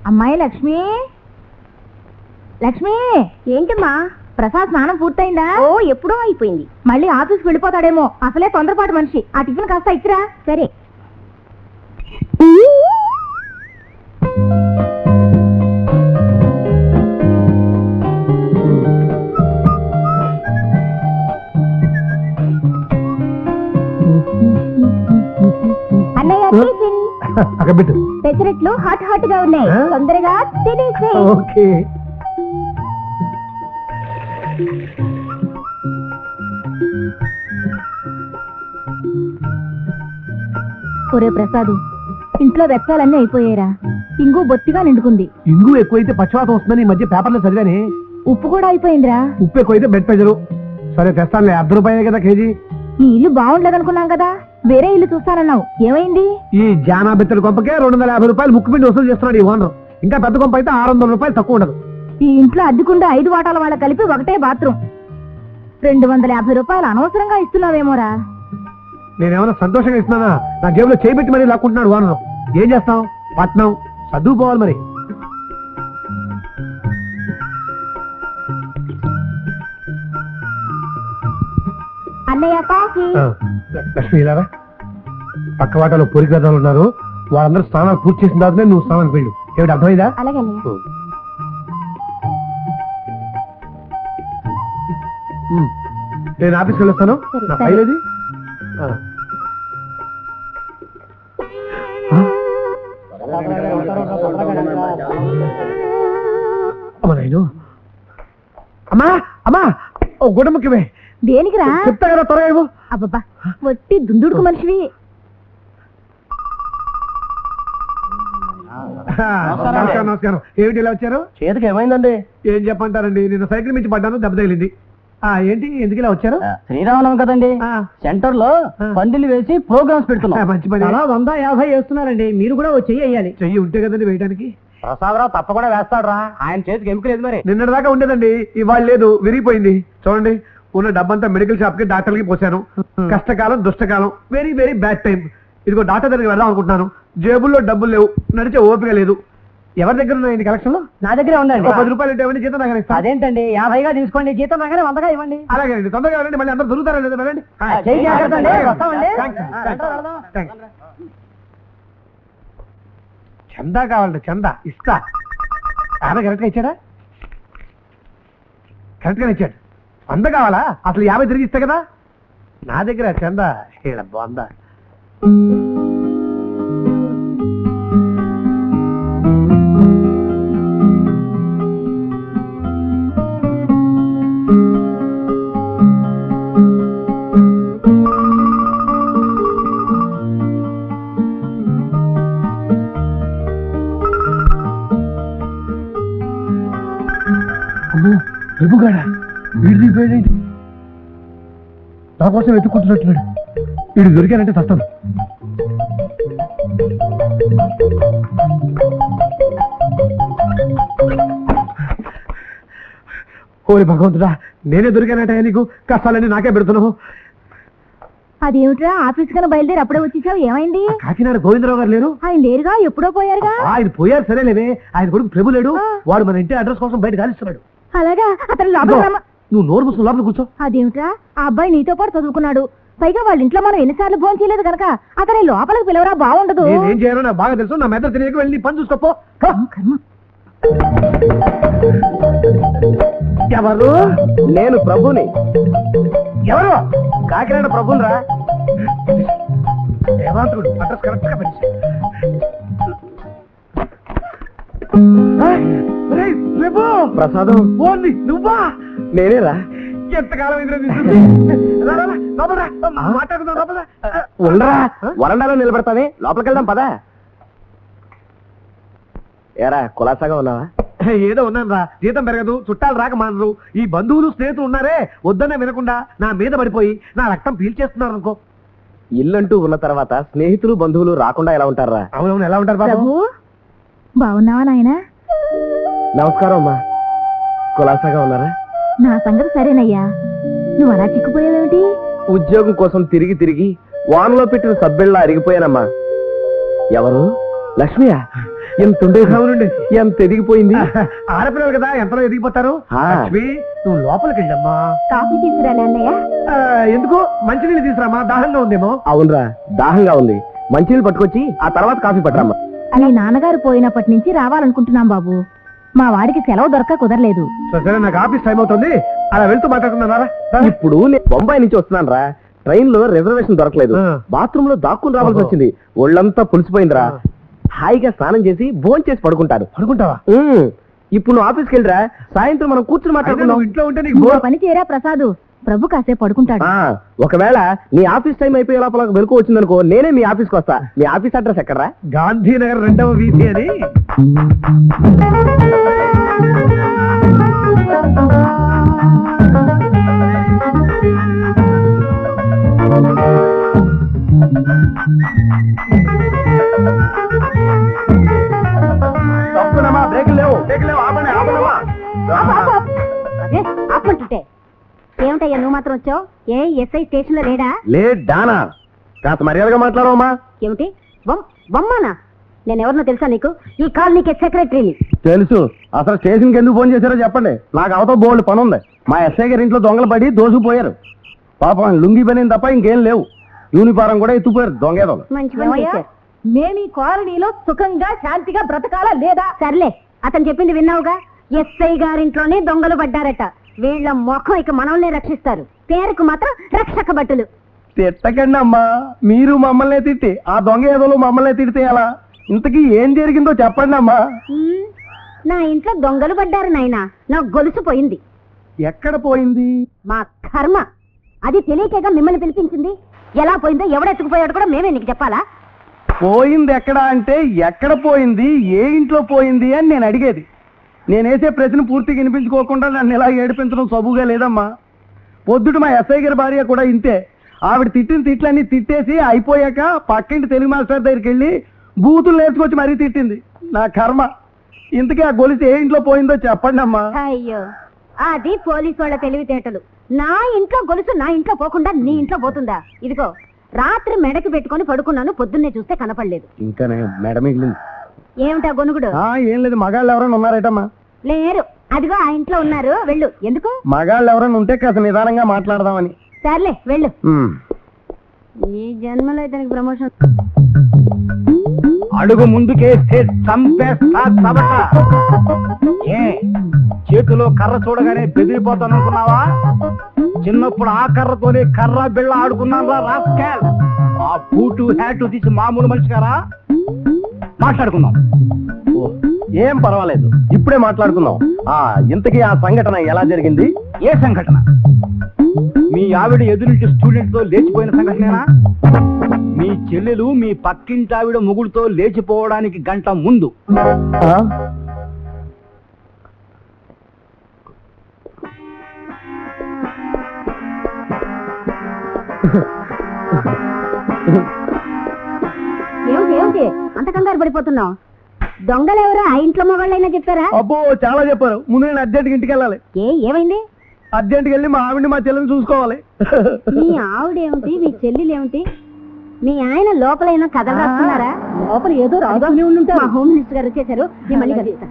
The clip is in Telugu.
అమ్మాయి లక్ష్మి, లక్ష్మి. ఏంటమ్మా? ప్రసాద్ స్నానం పూర్తయిందా? ఓ ఎప్పుడో అయిపోయింది. మళ్ళీ ఆఫీస్కి వెళ్ళిపోతాడేమో, అసలే తొందరపాటు మనిషి. ఆ టిఫిన్ కాస్త ఇచ్చిరా. సరే. అన్నయ్య టిఫిన్. పెసరట్లు హాట్ హాట్ గా ఉన్నాయి, తొందరగా తినేసి. ఒరే ప్రసాద్, ఇంట్లో వెచ్చాలన్నీ అయిపోయారా? ఇంగు బొత్తిగా నిండుకుంది. ఇంగు ఎక్కువైతే పక్షవాతం వస్తుందని ఈ మధ్య పేపర్లో చదివాని. ఉప్పు కూడా అయిపోయిందిరా. ఉప్పు ఎక్కువైతే బెడ్ ప్రెజరు. సరే తెస్తానులే, ₹10 కదా కేజీ. ఈ ఇల్లు బాగుండలేదనుకున్నాం కదా, వేరే ఇల్లు చూస్తానన్నావు, ఏమైంది? ఈ జానా బెత్తడి కొంపకే ₹250 ముక్కు పిండి వసూలు చేస్తున్నాడు ఈ ఓనర్. ఇంకా పెద్ద కొంప అయితే ₹600 తక్కువ ఉండదు. ఈ ఇంట్లో అద్దెకుండా 5 వాటాల వాళ్ళ కలిపి ఒకటే బాత్రూమ్. ₹250 అనవసరంగా ఇస్తున్నావేమోరా. నేనేమన్నా సంతోషంగా ఇస్తున్నానా? నా జేబులో చేపెట్టి మరీ లాక్కుంటున్నాడు ఓనర్. ఏం చేస్తాం, పట్నం చదువుకోవాలి మరి. అన్నయ్య కాఫీ. లక్ష్మి ఇలారా, పక్క వాటాలో పొరిగదాలు ఉన్నారు, వాళ్ళందరూ స్నానాలు పూర్తి చేసిన తర్వాత నువ్వు స్నానానికి వెళ్ళు. ఏమిటి అర్థమైందా? అలాగే. నేను ఆఫీస్కి వెళ్ళొస్తాను. నా ఫైల్ ఏది? అమ్మా అమ్మా, ఓ గుడ్డ ముఖ్యమే. దేనికిరా? చెప్తా కదా, త్వరగా ఇవ్వు. అబ్బబ్బా, వట్టి దుందుడుకు మనిషివి. నమస్కారం. ఏమిటి ఇలా వచ్చారు? చేతికి ఏమైందండి? ఏం చెప్పంటారండి, నేను సైకిల్ మించి పడ్డాను, దెబ్బ తగిలింది. ఏంటి, ఎందుకు ఇలా వచ్చారు? శ్రీరామనవమి కదండి, సెంటర్ లో పందిళ్ళు వేసి ప్రోగ్రామ్స్ పెడుతున్నాం. మంచి పని. 150 వేస్తున్నారండి, మీరు కూడా చెయ్యి వేయాలి. చెయ్యి ఉంటే కదండి వేయడానికి. ప్రసాదరావు తప్పకుండా వేస్తాడు రా, ఆయన చేతికి ఎముక లేదు. మరి నిన్నటి దాకా ఉండేదండి, ఇవాళ లేదు, విరిగిపోయింది. చూడండి, ఉన్న డబ్బంతా మెడికల్ షాప్ కి, డాక్టర్ కి పోసాను. కష్టకాలం దుష్టకాలం, వెరీ వెరీ బ్యాడ్ టైం. ఇదిగో డాక్టర్ దగ్గరికి వెళ్దాం అనుకుంటున్నాను, జేబుల్లో డబ్బులు లేవు, నడిచే ఓపిక లేదు. ఎవరి దగ్గర ఉన్నాయి కలెక్షన్ లో? నా దగ్గరే ఉందండి. ₹10 ఇవ్వండి, జీతం దగ్గర ఇస్తాను. అదేంటండి, 50గా తీసుకోండి, జీతం దగ్గర 100గా ఇవ్వండి. అలాగే అండి, తొందరగా వెళ్ళండి, మళ్ళీ అందరూ దొరుకుతారా లేదా వెళ్ళండి. చందా కావాలంటే చందా ఇస్తా. ఆయన కరెక్ట్ గా ఇచ్చాడా? కరెక్ట్ గా ఇచ్చాడు. 100 కావాలా? అసలు 50 తిరిగి ఇస్తా కదా. నా దగ్గర చందా బాగుందా? ఎప్పుగాడా వీడి దిగిపోయాడేంటి? నా కోసం వెతుక్కుంటున్నట్టున్నాడు. వీడు దొరికానంటే తస్తాను. ఓరి భగవంతుడా, నేనే దొరికానంటే నీకు కష్టాలన్నీ నాకే పెడుతున్నావు. అదేమిట్రా, ఆఫీస్ కన్నా బయలుదేరి అప్పుడే వచ్చేసావు, ఏమైంది? కాకినాడ గోవిందరావు గారు లేరు? ఆయన లేరుగా, ఎప్పుడో పోయారుగా. ఆయన పోయారు సరేలేవే, ఆయన కొడుకు ప్రభు లేడు, వాడు మన ఇంటి అడ్రస్ కోసం బయట కాలిస్తున్నాడు. అలాగా, అతను లోపల. నువ్వు నోరు మూసుకుని లోపల కూర్చో. అదేమిట్రా, ఆ అబ్బాయి నీతో పాటు చదువుకున్నాడు, పైగా వాళ్ళ ఇంట్లో మనం ఎన్నిసార్లు భోజనం చేయలేదు కనుక అతని లోపలికి పిలవరా, బాగుండదు. నేనేం చేయాలో నాకు బాగా తెలుసు, నా మెదడు తిరిగి వెళ్ళి పని చూసుకోపో. ఎవరు? నేను ప్రభుని. ఎవరు? కాకినాడ ప్రభుని రా. దేవాంతుడు అడ్రస్ కరెక్ట్ గా పనిచేయి. ప్రసాదం ఓన్లీ నువ్వా? నేనేరా. ఎంతకాలం మాట్లాడుతున్నా. ఉండరా, వరండాలో నిలబడతానే, లోపలికి వెళ్దాం పదా. ఏరా కులాసాగా ఉన్నావా? ఏదో ఉన్నాను రా, జీతం పెరగదు, చుట్టాలు రాక మానరు, ఈ బంధువులు స్నేహితులు ఉన్నారే వద్దనే వినకుండా నా మీద పడిపోయి నా రక్తం పీల్చేస్తున్నారు అనుకో. ఇల్లంటూ ఉన్న తర్వాత స్నేహితులు బంధువులు రాకుండా ఎలా ఉంటారా? అవునవును, ఎలా ఉంటారు బాబు? బాగున్నావా నాయనా? నమస్కారం అమ్మా. కులాసాగా ఉన్నారా? నా సంగతి సరేనయ్యా, నువ్వు అలా చిక్కుపోయావేమిటి? ఉద్యోగం కోసం తిరిగి తిరిగి వానలో పెట్టిన సబ్బెళ్ళ అరిగిపోయానమ్మా. ఎవరు? లక్ష్మియా? ఎంత ఉండేది అవునండి ఎంత ఎదిగిపోయింది ఆడపిల్లలు కదా ఎంతలో ఎదిగిపోతారు లక్ష్మి నువ్వు లోపలికి వెళ్ళమ్మా కాఫీ తీసుకురాలే అన్నయ్య ఎందుకు మంచినీళ్ళు తీసురామా దాహంగా ఉందేమో అవునరా దాహంగా ఉంది మంచినీళ్ళు పట్టుకొచ్చి ఆ తర్వాత కాఫీ పట్టరామ్మా అని నాన్నగారు పోయినప్పటి నుంచి రావాలనుకుంటున్నాం బాబు మా వాడికి సెలవు దొరక కుదరలేదు సరే నాకు ఆఫీస్ టైం అవుతుంది అలా వెళ్తూ మాట్లాడుతున్నారా ఇప్పుడు నేను బొంబాయి నుంచి వస్తున్నాను రా ట్రైన్ లో రిజర్వేషన్ దొరకలేదు బాత్రూమ్ లో దాక్కుని రావాల్సి వచ్చింది ఒళ్ళంతా పులిసిపోయిందిరా హాయిగా స్నానం చేసి భోజనం చేసి పడుకుంటారు అనుకుంటావా ఇప్పుడు నువ్వు ఆఫీస్కి వెళ్ళరా సాయంత్రం మనం కూర్చుని మాట్లాడుకున్నాం ఇంట్లో ఉంటే నీకు నువ్వు ఆ పని చేయరా ప్రసాద్ ప్రభు కాసేపు పడుకుంటాడు ఒకవేళ నీ ఆఫీస్ టైం అయిపోయే లోపల వెనుక వచ్చిందనుకో నేనే మీ ఆఫీస్కి వస్తా మీ ఆఫీస్ అడ్రస్ ఎక్కడరా గాంధీనగర్ 2వ వీధి అని తప్పునమ్మా బ్రేక్ లేవు ఆపండి ఆపండమ్మా ఆపంటుంటే ఏమిటయ్యా నువ్వు మాత్రం వచ్చావు ఏ ఎస్ఐ స్టేషన్ లో లేడా లే డానా కాస్త మర్యాదగా మాట్లాడవమ్మా ఏమిటి బొమ్మనా నేను ఎవరినో తెలుసా నీకు ఈ కాలనీకి సెక్రటరీని తెలుసు అసలు స్టేషన్కి ఎందుకు ఫోన్ చేశారో చెప్పండి నాకు అవతో బోల్డ్ పని ఉంది మా ఎస్ఐ గారి ఇంట్లో దొంగలు పడి దోసుకుపోయారు పాపం లుంగి పని తప్ప ఇంకేం లేవు యూనిఫారం కూడా ఎత్తుపోయారు దొంగేదో మేము ఈ కాలనీలో సుఖంగా శాంతిగా బ్రతకాలా లేదా సర్లే అతను చెప్పింది విన్నావుగా ఎస్ఐ గారింట్లోనే దొంగలు పడ్డారట వీళ్ళ ముఖం ఇక మనల్ని రక్షిస్తారు పేరుకు మాత్రం రక్షక భటులు తిట్టకండి అమ్మా మీరు మమ్మల్ని తిట్టి ఆ దొంగ ఏదో మమ్మల్ని తిడితే ఎలా ఇంతకీ ఏం జరిగిందో చెప్పండి అమ్మా నా ఇంట్లో దొంగలు పడ్డారు నాయనా నా గొలుసు పోయింది ఎక్కడ పోయింది మా కర్మ అది తెలియకేగా మిమ్మల్ని పిలిపించింది ఎలా పోయిందో ఎవడెత్తుకుపోయాడు కూడా మేమే నీకు చెప్పాలా పోయింది ఎక్కడ అంటే ఎక్కడ పోయింది ఏ ఇంట్లో పోయింది అని నేను అడిగేది నేనేసే ప్రశ్న పూర్తిగా వినిపించుకోకుండా నన్ను ఇలా ఏడిపించడం సబుగా లేదమ్మా పొద్దుట మా ఎస్ఐ గారి భార్య కూడా ఇంతే ఆవిడ తిట్టిన తిట్లన్నీ తిట్టేసి అయిపోయాక పక్కింటి తెలుగు మాస్టర్ దగ్గరికి వెళ్ళి బూతులు నేర్చుకొచ్చి మరీ తిట్టింది నా కర్మ ఇంతకీ ఆ గొలుసు ఏ ఇంట్లో పోయిందో చెప్పండి అమ్మా అయ్యో అది పోలీసు వాళ్ళ తెలివితేటలు నా ఇంట్లో గొలుసు నా ఇంట్లో పోకుండా నీ ఇంట్లో పోతుందా ఇదిగో రాత్రి మెడకి పెట్టుకొని పడుకున్నాను పొద్దున్నే చూస్తే కనపడలేదు ఇంకా మెడ మిగిలింది ఏమిటా గొనుగుడు ఏం లేదు మగాళ్ళు ఎవరైనా ఉన్నారేటమ్మా లేరు అదిగో ఆ ఇంట్లో ఉన్నారు వెళ్ళు ఎందుకు మగాళ్ళు ఎవరైనా ఉంటే కాస్త నిదానంగా మాట్లాడదామని సర్లే వెళ్ళు ఈ జన్మలో ఇతనికి ప్రమోషన్ అడుగు ముందుకేస్తే చంపేస్తా చబట ఏ చేతిలో కర్ర చూడగానే బెదిరిపోతాను అనుకున్నావా చిన్నప్పుడు ఆ కర్రతోనే కర్ర బిళ్ళ ఆడుకున్నాను రాస్కెల్ ఆ బూటు హ్యాటు తీసి మామూలు మనిషి గారా మాట్లాడుకుందాం ఏం పర్వాలేదు ఇప్పుడే మాట్లాడుకుందాం ఇంతకీ ఆ సంఘటన ఎలా జరిగింది ఏ సంఘటన మీ ఆవిడ ఎదురింటి స్టూడెంట్ తో లేచిపోయిన సంఘటనేనా మీ చెల్లెలు మీ పక్కింటి ఆవిడ మొగుడుతో లేచిపోవడానికి గంట ముందు ఏమిటి అంత కంగారు పడిపోతున్నావు దొంగలు ఎవరో ఆ ఇంట్లో మొగాళ్ళైనా చెప్పారా అబ్బో చాలా చెప్పారు ముందు నేను అర్జెంట్గా ఇంటికి వెళ్ళాలి ఏమైంది అర్జెంట్కి వెళ్ళి మా ఆవిడ మా చెల్లెని చూసుకోవాలి మీ ఆవిడేమిటి మీ చెల్లెలేమిటి మీ ఆయన లోపలైనా కథలు రాస్తున్నారా లోపల ఏదో రాజధాని ఉంటే మా హోమ్ మినిస్టర్ గారు వచ్చేసారు నేను మళ్ళీ కలుస్తా